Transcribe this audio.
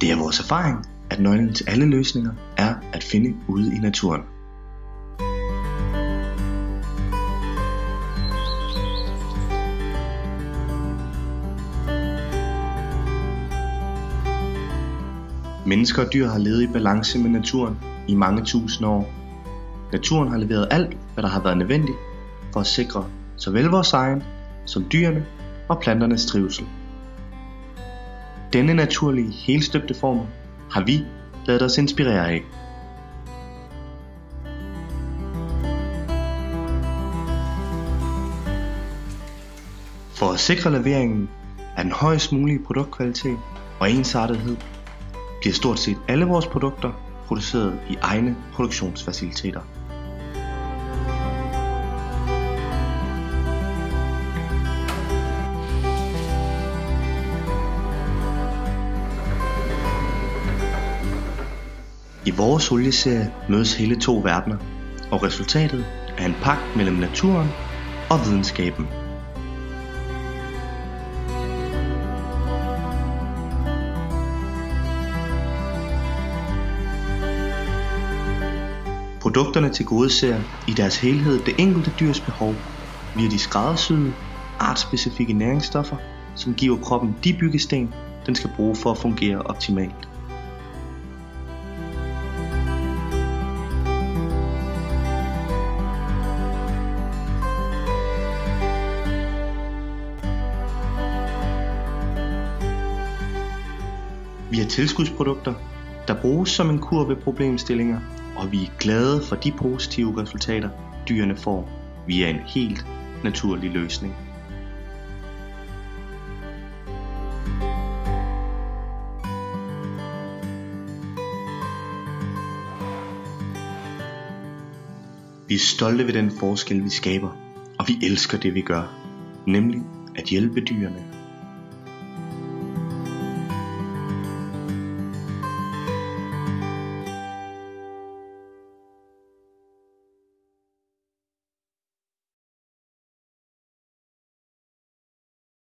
Det er vores erfaring, at nøglen til alle løsninger er at finde ude i naturen. Mennesker og dyr har levet i balance med naturen i mange tusind år. Naturen har leveret alt, hvad der har været nødvendigt for at sikre såvel vores egen som dyrene og planternes trivsel. Denne naturlige, helstøbte form har vi ladet os inspirere af. For at sikre leveringen af den højest mulige produktkvalitet og ensartethed, bliver stort set alle vores produkter produceret i egne produktionsfaciliteter. I vores olieserie mødes hele to verdener, og resultatet er en pagt mellem naturen og videnskaben. Produkterne tilgodeser i deres helhed det enkelte dyrs behov via de skræddersyede, artsspecifikke næringsstoffer, som giver kroppen de byggesten, den skal bruge for at fungere optimalt. Vi har tilskudsprodukter, der bruges som en kur ved problemstillinger, og vi er glade for de positive resultater, dyrene får via en helt naturlig løsning. Vi er stolte ved den forskel, vi skaber, og vi elsker det, vi gør, nemlig at hjælpe dyrene